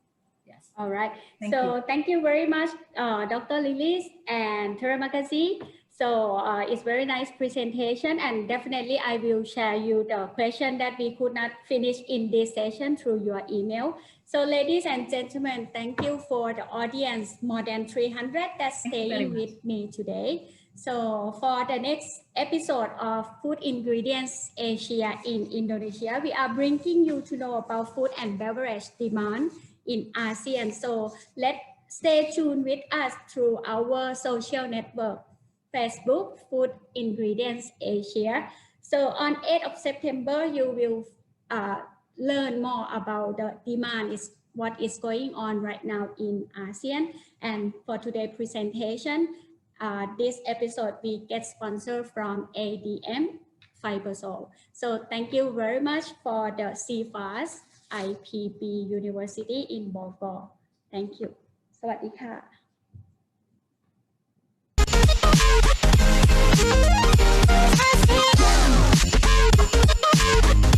All right. Thank you very much, Dr. Lilis and terima kasih. So it's very nice presentation, and definitely I will share you the question that we could not finish in this session through your email. So ladies and gentlemen, thank you for the audience, more than 300 that's staying with me today. So for the next episode of Food Ingredients Asia in Indonesia, we are bringing you to know about food and beverage demand in ASEAN. So let's stay tuned with us through our social network, Facebook, Food Ingredients Asia. So on 8th of September, you will learn more about the demand, is what is going on right now in ASEAN. And for today's presentation, this episode we get sponsored from ADM Fibersol. So thank you very much for the CFAS IPB University in Bogor. Thank you. สวัสดีค่ะ